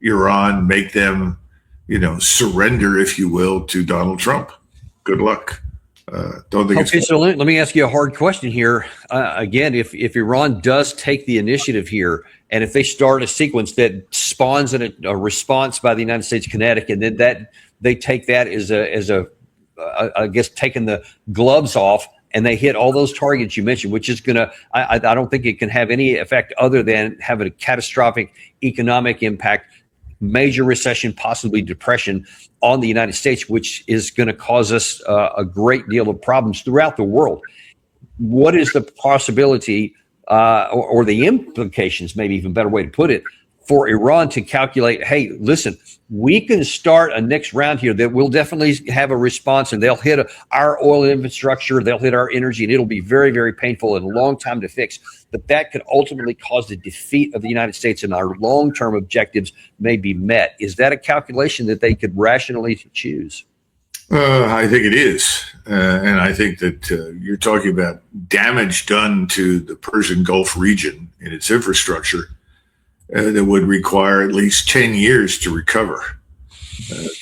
Iran, make them, surrender, if you will, to Donald Trump. Good luck. Don't think okay, so let me ask you a hard question here. Again, if Iran does take the initiative here, and if they start a sequence that spawns a response by the United States kinetic, and then that they take that as a I guess taking the gloves off, and they hit all those targets you mentioned, which is going to, I don't think it can have any effect other than having a catastrophic economic impact, major recession, possibly depression on the United States, which is going to cause us a great deal of problems throughout the world. What is the possibility or the implications, maybe even better way to put it, for Iran to calculate, hey, listen, we can start a next round here that will definitely have a response, and they'll hit our oil infrastructure, they'll hit our energy, and it'll be very, very painful and a long time to fix. But that could ultimately cause the defeat of the United States, and our long-term objectives may be met. Is that a calculation that they could rationally choose? I think it is. And I think that you're talking about damage done to the Persian Gulf region and its infrastructure that would require at least 10 years to recover.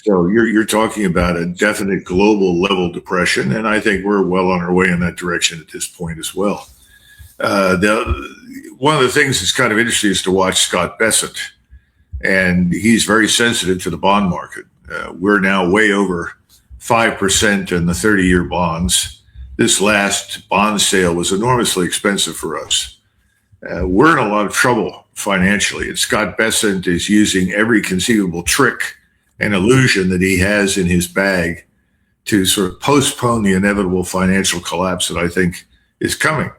So you're talking about a definite global level depression, and I think we're well on our way in that direction at this point as well. One of the things that's kind of interesting is to watch Scott Bessent, and he's very sensitive to the bond market. We're now way over 5% in the 30-year bonds. This last bond sale was enormously expensive for us. We're in a lot of trouble financially, and Scott Bessent is using every conceivable trick and illusion that he has in his bag to sort of postpone the inevitable financial collapse that I think is coming.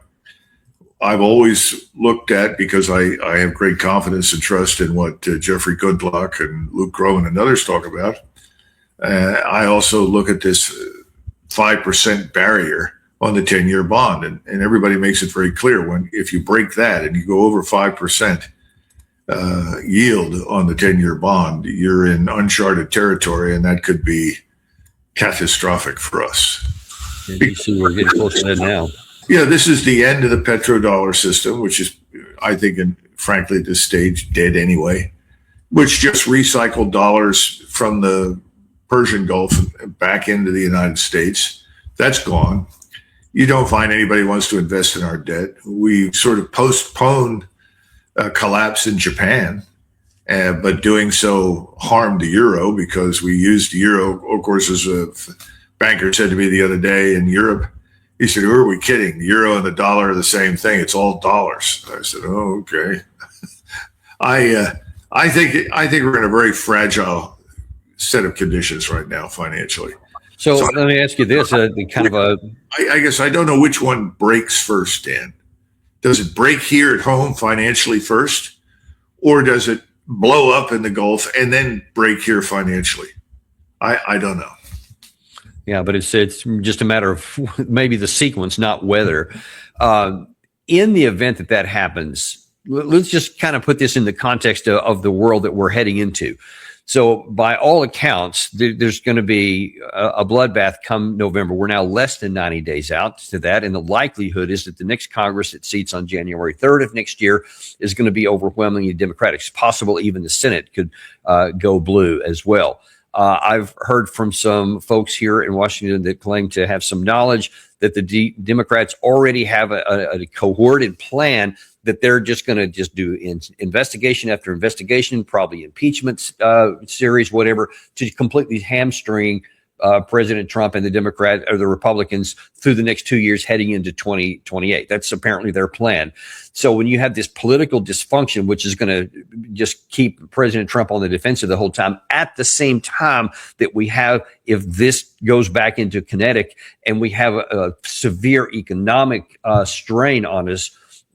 I've always looked at, because I have great confidence and trust in what Jeffrey Goodluck and Luke Groen and others talk about. I also look at this 5% barrier on the 10-year bond, and everybody makes it very clear if you break that and you go over 5% yield on the 10-year bond, you're in uncharted territory, and that could be catastrophic for us. You see, we're getting close to that now. Yeah, this is the end of the petrodollar system, which is, I think, frankly, at this stage, dead anyway, which just recycled dollars from the Persian Gulf back into the United States. That's gone. You don't find anybody wants to invest in our debt. We sort of postponed a collapse in Japan, but doing so harmed the euro because we used the euro. Of course, as a banker said to me the other day in Europe, he said, "Who are we kidding? The euro and the dollar are the same thing. It's all dollars." I said, "Oh, okay." I think we're in a very fragile set of conditions right now financially. So let me ask you this: I guess I don't know which one breaks first, Dan. Does it break here at home financially first, or does it blow up in the Gulf and then break here financially? I don't know. Yeah, but it's just a matter of maybe the sequence, not whether. In the event that happens, let's just kind of put this in the context of the world that we're heading into. So by all accounts, there's going to be a bloodbath come November. We're now less than 90 days out to that. And the likelihood is that the next Congress that seats on January 3rd of next year is going to be overwhelmingly Democratic. It's possible even the Senate could go blue as well. I've heard from some folks here in Washington that claim to have some knowledge that the Democrats already have a cohorted plan that they're just going to just do investigation after investigation, probably impeachment series, whatever, to completely hamstring President Trump and the Democrat or the Republicans through the next 2 years heading into 2028. That's apparently their plan. So when you have this political dysfunction, which is going to just keep President Trump on the defensive the whole time, at the same time that we have, if this goes back into kinetic and we have a severe economic strain on us,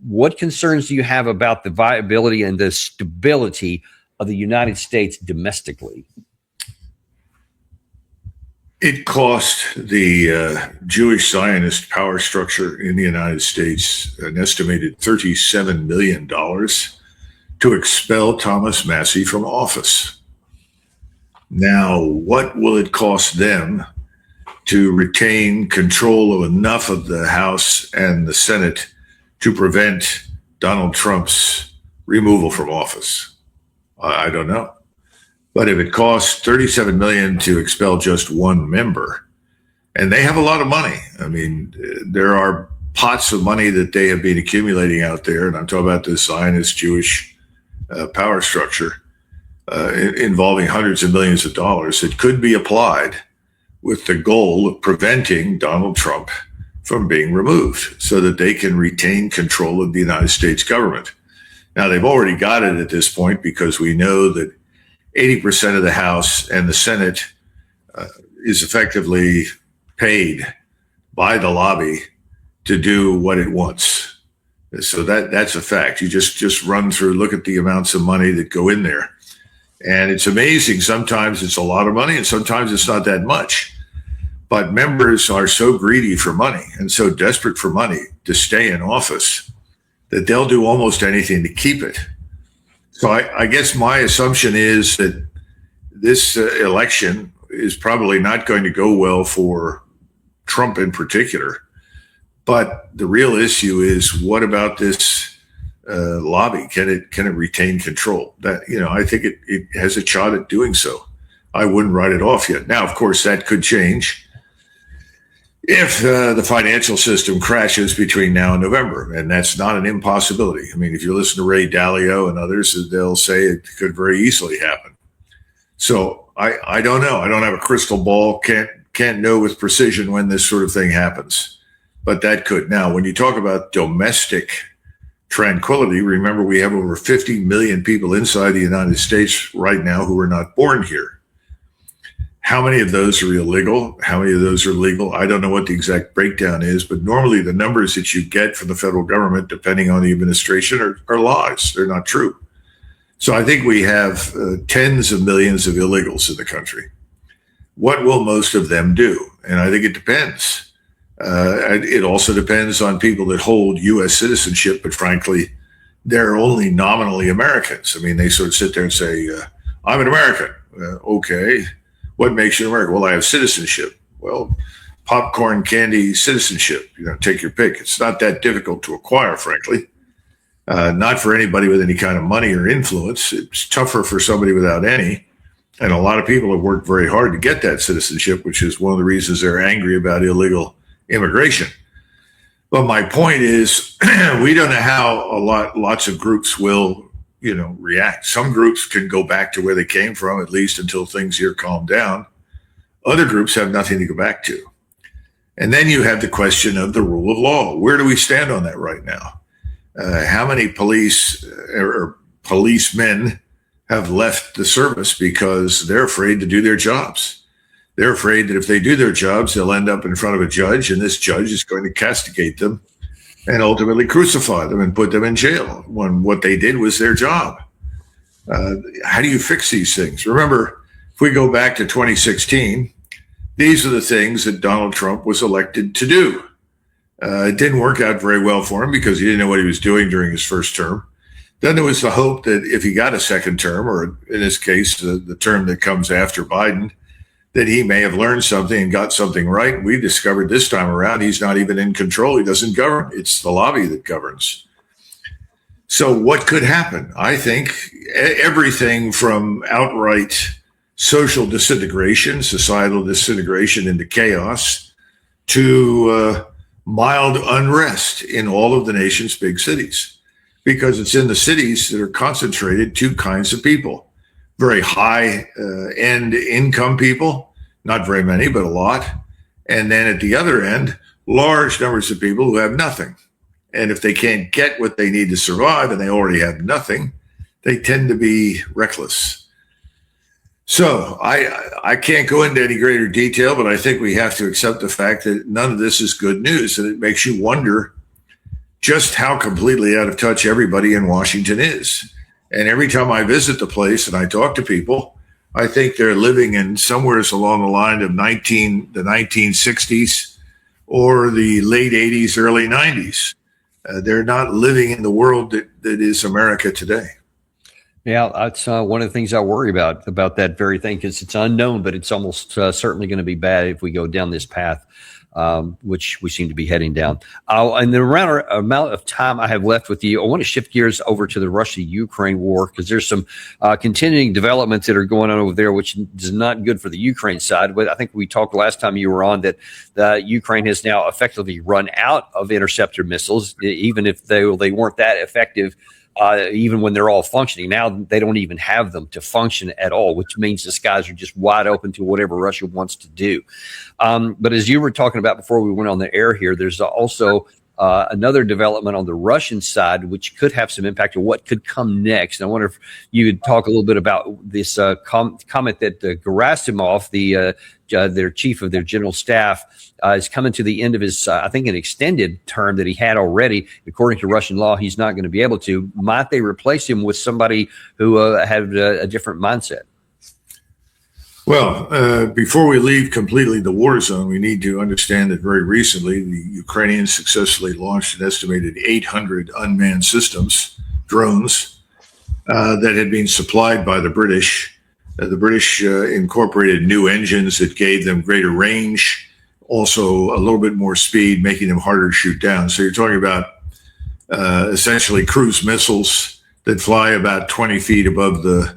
what concerns do you have about the viability and the stability of the United States domestically? It cost the Jewish Zionist power structure in the United States an estimated $37 million to expel Thomas Massie from office. Now, what will it cost them to retain control of enough of the House and the Senate to prevent Donald Trump's removal from office? I don't know. But if it costs $37 million to expel just one member, and they have a lot of money. I mean, there are pots of money that they have been accumulating out there, and I'm talking about the Zionist Jewish power structure involving hundreds of millions of dollars that could be applied with the goal of preventing Donald Trump from being removed so that they can retain control of the United States government. Now, they've already got it at this point because we know that 80% of the House and the Senate is effectively paid by the lobby to do what it wants. So that's a fact. You just run through, look at the amounts of money that go in there. And it's amazing. Sometimes it's a lot of money and sometimes it's not that much. But members are so greedy for money and so desperate for money to stay in office that they'll do almost anything to keep it. So I guess my assumption is that this election is probably not going to go well for Trump in particular. But the real issue is, what about this lobby? Can it retain control? That, I think it has a shot at doing so. I wouldn't write it off yet. Now, of course, that could change if the financial system crashes between now and November, and that's not an impossibility. I mean, if you listen to Ray Dalio and others, they'll say it could very easily happen. So I don't know. I don't have a crystal ball. Can't know with precision when this sort of thing happens, but that could. Now, when you talk about domestic tranquility, remember we have over 50 million people inside the United States right now who are not born here. How many of those are illegal? How many of those are legal? I don't know what the exact breakdown is, but normally the numbers that you get from the federal government, depending on the administration, are lies. They're not true. So I think we have tens of millions of illegals in the country. What will most of them do? And I think it depends. It also depends on people that hold U.S. citizenship, but frankly, they're only nominally Americans. I mean, they sort of sit there and say, I'm an American. Okay. What makes you American? Well, I have citizenship. Well, popcorn, candy, citizenship. Take your pick. It's not that difficult to acquire, frankly. Not for anybody with any kind of money or influence. It's tougher for somebody without any. And a lot of people have worked very hard to get that citizenship, which is one of the reasons they're angry about illegal immigration. But my point is, we don't know how lots of groups will react. Some groups can go back to where they came from, at least until things here calm down. Other groups have nothing to go back to. And then you have the question of the rule of law. Where do we stand on that right now? How many police or policemen have left the service because they're afraid to do their jobs? They're afraid that if they do their jobs, they'll end up in front of a judge, and this judge is going to castigate them and ultimately crucify them and put them in jail when what they did was their job. How do you fix these things? Remember, if we go back to 2016, these are the things that Donald Trump was elected to do. It didn't work out very well for him because he didn't know what he was doing during his first term. Then there was the hope that if he got a second term, or in this case, the term that comes after Biden, that he may have learned something and got something right. We discovered this time around he's not even in control. He doesn't govern. It's the lobby that governs. So what could happen? I think everything from outright social disintegration, societal disintegration into chaos, to mild unrest in all of the nation's big cities, because it's in the cities that are concentrated two kinds of people. Very high end income people, not very many, but a lot. And then at the other end, large numbers of people who have nothing. And if they can't get what they need to survive and they already have nothing, they tend to be reckless. So I can't go into any greater detail, but I think we have to accept the fact that none of this is good news. And it makes you wonder just how completely out of touch everybody in Washington is. And every time I visit the place and I talk to people, I think they're living in somewhere along the line of the 1960s or the late 80s, early 90s. They're not living in the world that is America today. Yeah, that's one of the things I worry about that very thing, because it's unknown, but it's almost certainly going to be bad if we go down this path. which we seem to be heading down. And the amount of time I have left with you, I want to shift gears over to the Russia-Ukraine war, because there's some continuing developments that are going on over there, which is not good for the Ukraine side. But I think we talked last time you were on that Ukraine has now effectively run out of interceptor missiles, even if they weren't that effective. Even when they're all functioning. Now they don't even have them to function at all, which means the skies are just wide open to whatever Russia wants to do. But as you were talking about before we went on the air here, there's also another development on the Russian side, which could have some impact on what could come next. And I wonder if you could talk a little bit about this comment that Gerasimov, their chief of their general staff, is coming to the end of his, I think, an extended term that he had already. According to Russian law, he's not going to be able to. Might they replace him with somebody who had a different mindset? Well, before we leave completely the war zone, we need to understand that very recently the Ukrainians successfully launched an estimated 800 unmanned systems, drones, that had been supplied by the British. The British incorporated new engines that gave them greater range, also a little bit more speed, making them harder to shoot down. So you're talking about essentially cruise missiles that fly about 20 feet above the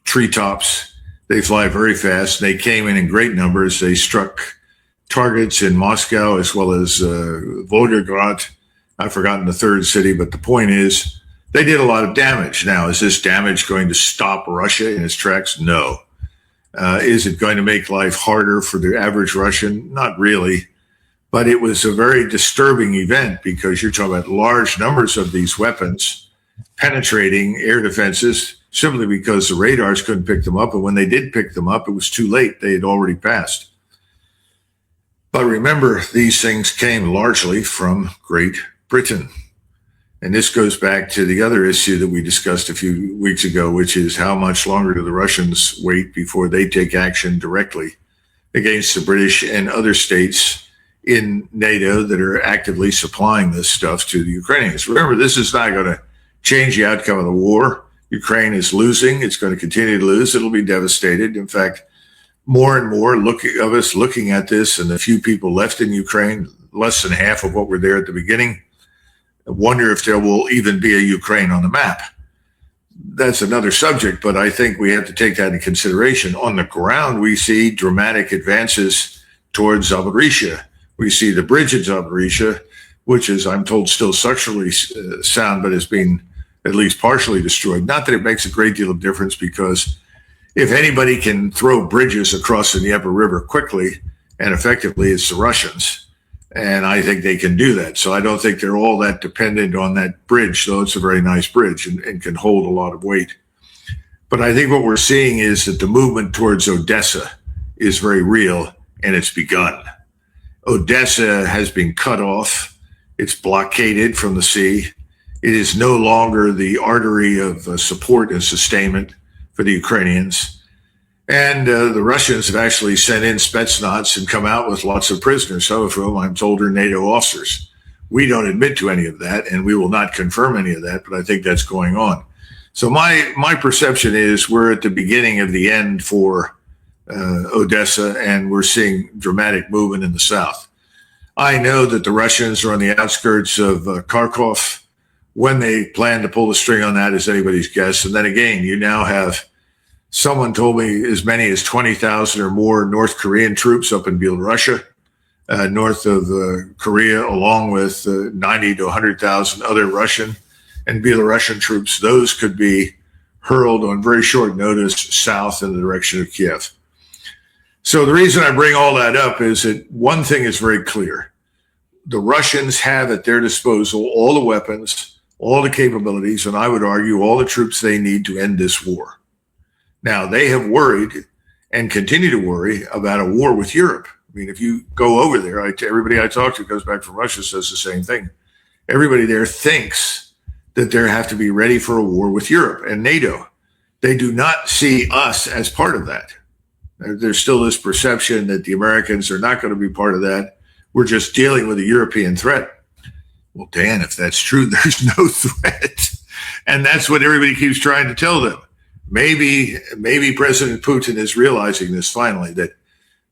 treetops. They fly very fast. They came in great numbers. They struck targets in Moscow as well as Volgograd. I've forgotten the third city, but the point is they did a lot of damage. Now, is this damage going to stop Russia in its tracks? No. Is it going to make life harder for the average Russian? Not really. But it was a very disturbing event because you're talking about large numbers of these weapons penetrating air defenses simply because the radars couldn't pick them up. And when they did pick them up, it was too late. They had already passed. But remember, these things came largely from Great Britain. And this goes back to the other issue that we discussed a few weeks ago, which is how much longer do the Russians wait before they take action directly against the British and other states in NATO that are actively supplying this stuff to the Ukrainians. Remember, this is not going to change the outcome of the war. Ukraine is losing. It's going to continue to lose. It'll be devastated. In fact, more and more of us looking at this, and the few people left in Ukraine, less than half of what were there at the beginning, wonder if there will even be a Ukraine on the map. That's another subject, but I think we have to take that into consideration. On the ground, we see dramatic advances towards Zaporizhia. We see the bridge at Zaporizhia, which is, I'm told, still structurally sound, but has been at least partially destroyed. Not that it makes a great deal of difference, because if anybody can throw bridges across the Dnieper River quickly and effectively, it's the Russians. And I think they can do that. So I don't think they're all that dependent on that bridge, though it's a very nice bridge and can hold a lot of weight. But I think what we're seeing is that the movement towards Odessa is very real, and it's begun. Odessa has been cut off. It's blockaded from the sea. It is no longer the artery of support and sustainment for the Ukrainians. And the Russians have actually sent in Spetsnaz and come out with lots of prisoners, some of whom I'm told are NATO officers. We don't admit to any of that, and we will not confirm any of that, but I think that's going on. So my perception is we're at the beginning of the end for Odessa, and we're seeing dramatic movement in the south. I know that the Russians are on the outskirts of Kharkov. When they plan to pull the string on that is anybody's guess. And then again, you now have, someone told me, as many as 20,000 or more North Korean troops up in Belarusia, north of Korea, along with 90 to 100,000 other Russian and Belarusian troops. Those could be hurled on very short notice south in the direction of Kiev. So the reason I bring all that up is that one thing is very clear. The Russians have at their disposal all the weapons, all the capabilities, and I would argue all the troops they need to end this war. Now, they have worried and continue to worry about a war with Europe. I mean, if you go over there, everybody I talk to goes back from Russia says the same thing. Everybody there thinks that they have to be ready for a war with Europe and NATO. They do not see us as part of that. There's still this perception that the Americans are not going to be part of that. We're just dealing with a European threat. Well, Dan, if that's true, there's no threat. And that's what everybody keeps trying to tell them. Maybe President Putin is realizing this finally, that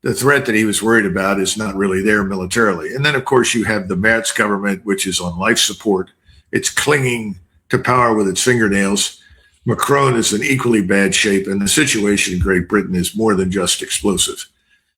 the threat that he was worried about is not really there militarily. And then, of course, you have the Merz government, which is on life support. It's clinging to power with its fingernails. Macron is in equally bad shape, and the situation in Great Britain is more than just explosive.